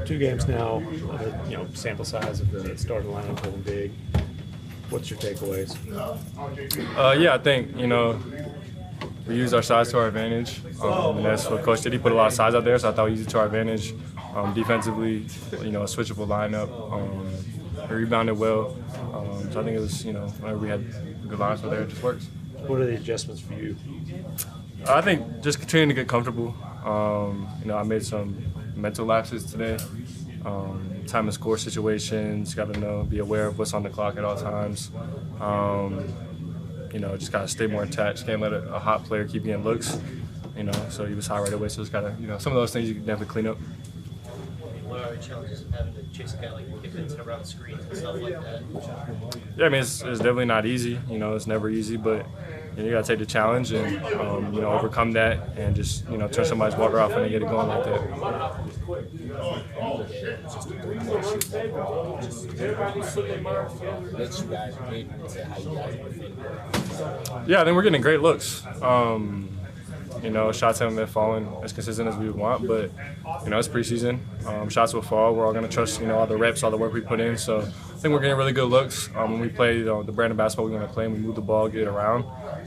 2 games now, sample size of the starting lineup going big. What's your takeaways? Yeah, I think, we used our size to our advantage. And that's what Coach did. He put a lot of size out there, so I thought we used it to our advantage. Defensively, a switchable lineup. We rebounded well. So I think it was, whenever we had good lines out there, it just works. What are the adjustments for you? I think just continuing to get comfortable. I made some mental lapses today. Time and score situations, got to be aware of what's on the clock at all times. Just got to stay more attached. Can't let a hot player keep getting looks. So he was hot right away. So just got to, some of those things you can definitely clean up. What are the challenges of having to chase a guy like defense around the screens and stuff like that? Yeah, I mean, it's definitely not easy. It's never easy, but you got to take the challenge and, overcome that and just, turn somebody's water off when they get it going like that. Yeah, I think we're getting great looks. Shots haven't been falling as consistent as we would want, but, it's preseason. Shots will fall. We're all going to trust, all the reps, all the work we put in. So I think we're getting really good looks. When we play the brand of basketball we want to play and we move the ball, get it around.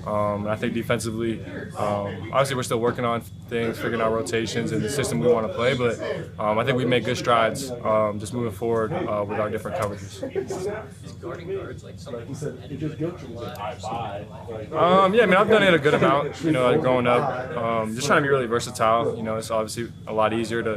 And I think defensively, obviously we're still working on things, figuring out rotations and the system we want to play, but I think we made good strides just moving forward with our different coverages. Yeah, I mean, I've done it a good amount, growing up. Just trying to be really versatile. It's obviously a lot easier to,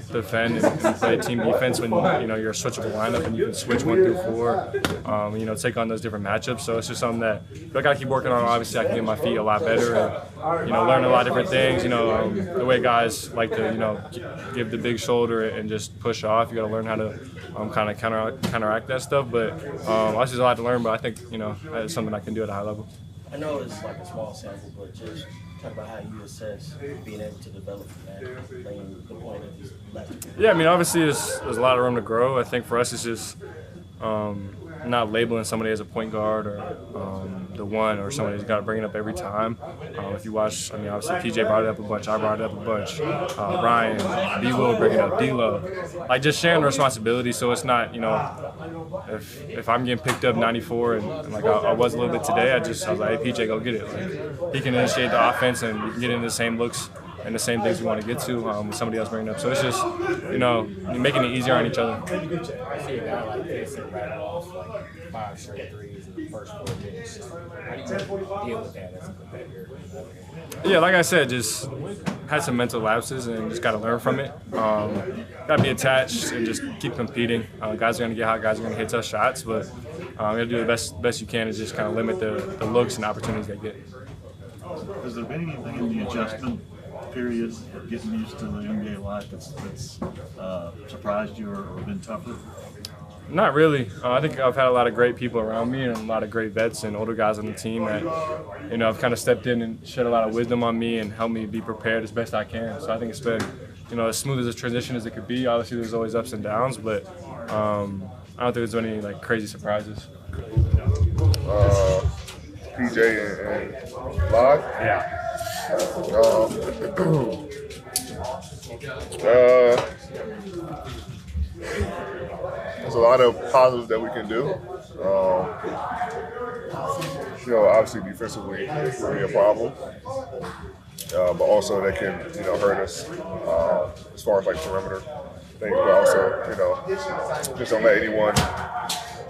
defend and play team defense when, you're a switchable lineup and you can switch 1 through 4, take on those different matchups. So it's just something that I got to keep working on. Obviously, I can get my feet a lot better and, learn a lot of different things. The way guys like to, give the big shoulder and just push off. You got to learn how to kind of counteract that stuff. But obviously, there's a lot to learn. But I think, it's something I can do at a high level. I know it's like a small sample, but just talk about how you assess being able to develop from that, playing the point of these last 2 games. Yeah, I mean, obviously, there's a lot of room to grow. I think for us, it's just not labeling somebody as a point guard or the one or somebody who's got to bring it up every time. If you watch, I mean, obviously PJ brought it up a bunch, I brought it up a bunch, Ryan, B will bring it up, D-Lo. Like just sharing the responsibility so it's not, if I'm getting picked up 94 and like I was a little bit today, I was like, hey PJ, go get it. Like, he can initiate the offense and we can get into the same looks and the same things we want to get to with somebody else bringing it up. So it's just, making it easier on each other. I see a guy like this and rattle off like 5 straight threes in the first 4 minutes. How do you deal with that as a competitor? Yeah, like I said, just had some mental lapses and just got to learn from it. Got to be attached and just keep competing. Guys are going to get hot, guys are going to hit tough shots, but you got to do the best you can to just kind of limit the looks and opportunities they get. Has there been anything in the adjustment period of getting used to the NBA life that's surprised you or been tougher? Not really. I think I've had a lot of great people around me and a lot of great vets and older guys on the team that, have kind of stepped in and shed a lot of wisdom on me and helped me be prepared as best I can. So I think it's been, as smooth as a transition as it could be. Obviously, there's always ups and downs, but I don't think there's any like crazy surprises. PJ and Flagg? Yeah. There's a lot of positives that we can do. Obviously defensively it can be a problem, but also that can hurt us as far as like perimeter things. But also just don't let anyone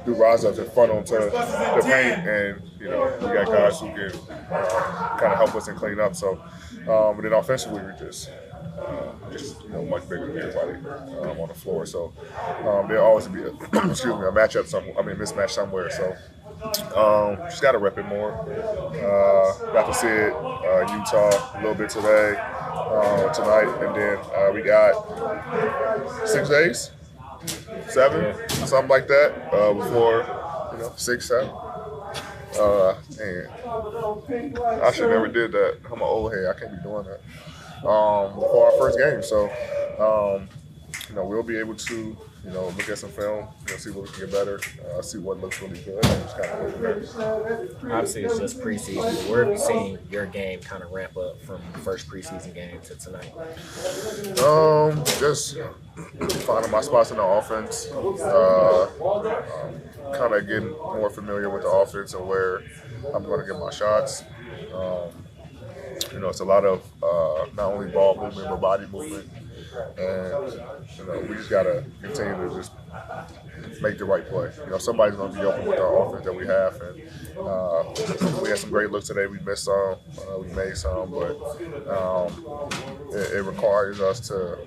do rise up and front onto the paint, and we got guys who can kind of help us and clean up. So, but then offensively we're just much bigger than everybody on the floor. So there'll always be a mismatch somewhere. So just got to rep it more. Got to see it Utah a little bit today, tonight, and then we got 6 days. 7, something like that, before 6, 7. Man, I should never did that. I'm an old head. I can't be doing that. Before our first game, so we'll be able to, look at some film, see what we can get better, see what looks really good, and just kind of go from there. Obviously, it's just preseason. But where have you seen your game kind of ramp up from the first preseason game to tonight? Just finding my spots in the offense, kind of getting more familiar with the offense and where I'm going to get my shots. It's a lot of not only ball movement but body movement, and we just gotta continue to just make the right play. Somebody's gonna be open with our offense that we have, and we had some great looks today. We missed some, we made some, but it requires us to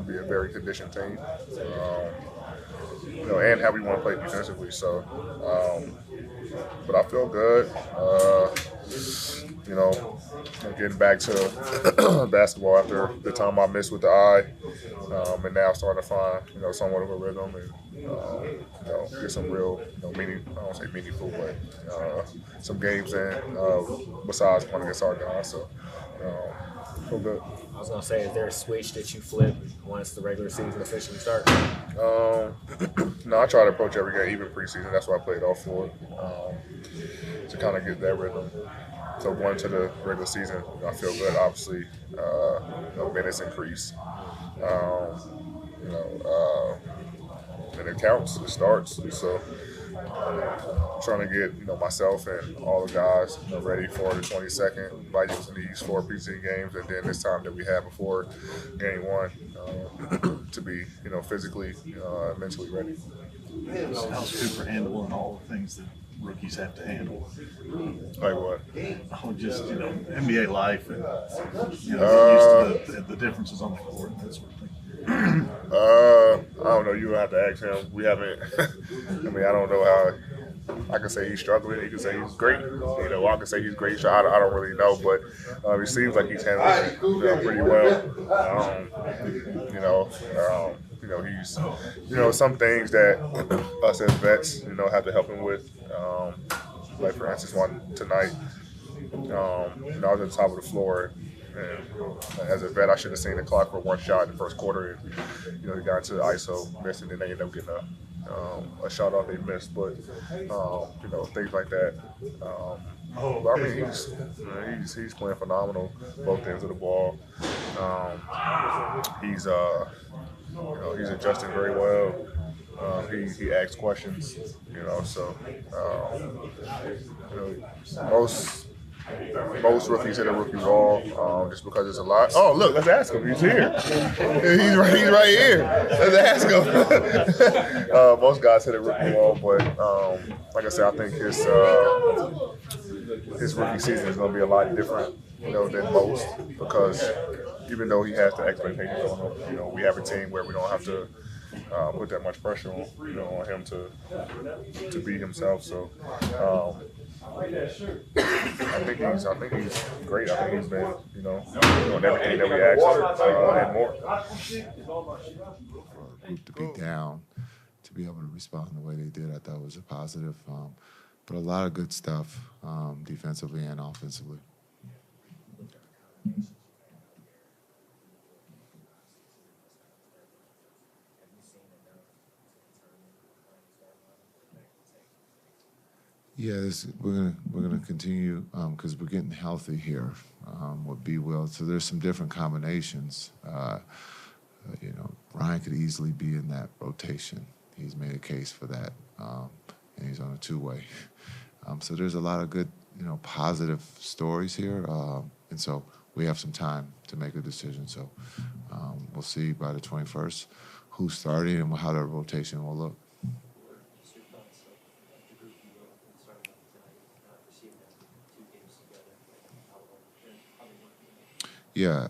be a very conditioned team, and how we want to play defensively. So, but I feel good. Getting back to basketball after the time I missed with the eye, and now starting to find, somewhat of a rhythm and, get some real, I don't say meaningful, but some games in besides playing against our guys. So, feel good. I was gonna say, is there a switch that you flip once the regular season officially starts? No, I try to approach every game, even preseason. That's what I played off for, to kind of get that rhythm. So going to the regular season, I feel good. Obviously, minutes increase. And it counts. It starts. So trying to get myself and all the guys ready for the 22nd by using these 4 preseason games, and then this time that we had before game 1 to be physically, mentally ready. How's Cooper handling all the things that rookies have to handle? Like what? Oh, just NBA life and used to the differences on the court and that sort of thing. I don't know. You would have to ask him. We haven't. I don't know how. I can say he's struggling. He can say he's great. I can say he's great. I don't really know, but it seems like he's handling it pretty well. He's some things that us as vets have to help him with. Like for instance, one tonight, I was at the top of the floor. And as a vet, I should have seen the clock for one shot in the first quarter. And, he got into the ISO, missed, and then they ended up getting a shot off they missed. But, things like that. He's playing phenomenal, both ends of the ball. He's adjusting very well. He asks questions, most rookies hit a rookie wall just because it's a lot. Oh, look, let's ask him. He's here. He's right here. Let's ask him. Most guys hit a rookie wall, but like I said, I think his rookie season is going to be a lot different, than most, because even though he has the expectations on him, we have a team where we don't have to put that much pressure on, on him to be himself. So. I think he's great. I think he's been, doing everything that we asked and more. For a group to be down, to be able to respond the way they did, I thought was a positive. But a lot of good stuff defensively and offensively. Yeah, we're gonna continue because we're getting healthy here with B. Will. So there's some different combinations. Ryan could easily be in that rotation. He's made a case for that, and he's on a 2-way. So there's a lot of good, positive stories here, and so we have some time to make a decision. So we'll see by the 21st who's starting and how the rotation will look. Yeah,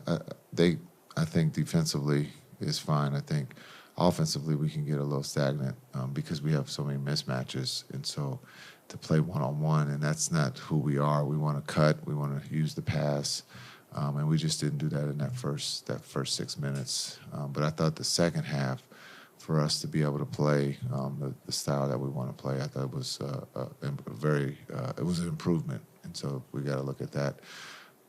I think defensively is fine. I think offensively we can get a little stagnant because we have so many mismatches, and so to play one-on-one, and that's not who we are. We want to cut, we want to use the pass, and we just didn't do that in that first 6 minutes. But I thought the second half, for us to be able to play the style that we want to play, I thought it was it was an improvement, and so we got to look at that.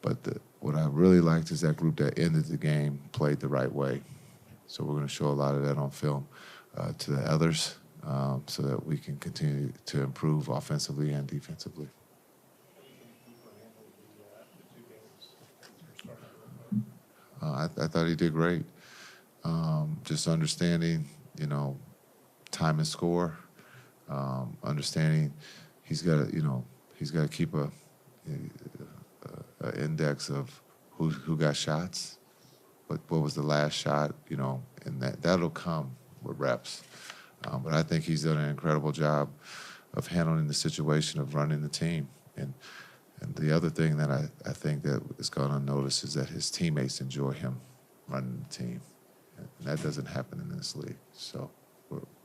But what I really liked is that group that ended the game played the right way. So we're going to show a lot of that on film to the others so that we can continue to improve offensively and defensively. I thought he did great. Just understanding, time and score, understanding he's got to keep a index of who got shots, what was the last shot, and that'll come with reps. But I think he's done an incredible job of handling the situation, of running the team. And the other thing that I think that is gone unnoticed is that his teammates enjoy him running the team. And that doesn't happen in this league. So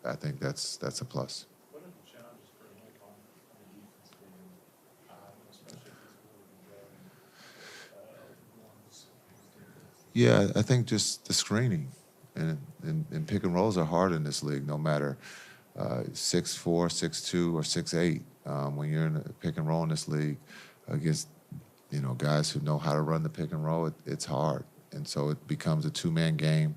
I think that's a plus. What are the challenges for Mike on the defense game, especially if he's Yeah, I think just the screening and pick and rolls are hard in this league, no matter 6'4", 6'2", or 6'8". When you're in a pick and roll in this league against guys who know how to run the pick and roll, it's hard, and so it becomes a two-man game.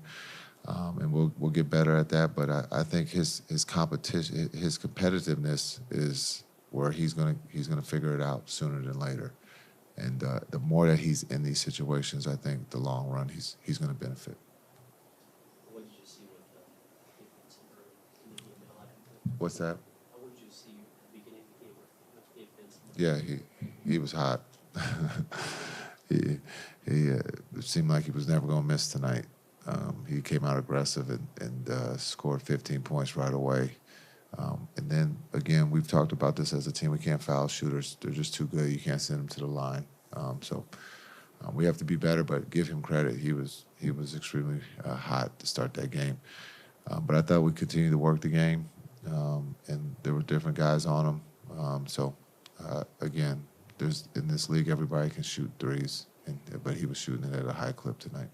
And we'll get better at that, but I think his competition, his competitiveness is where he's gonna figure it out sooner than later. And the more that he's in these situations, I think the long run he's going to benefit. What did you see with the defense in the game? What's that? How would you see at the beginning of the game with defense? Yeah, he was hot. he it seemed like he was never going to miss tonight. He came out aggressive and scored 15 points right away. And then, again, we've talked about this as a team. We can't foul shooters. They're just too good. You can't send them to the line. So we have to be better, but give him credit. He was extremely hot to start that game. But I thought we continued to work the game, and there were different guys on him. Again, in this league, everybody can shoot threes, but he was shooting it at a high clip tonight.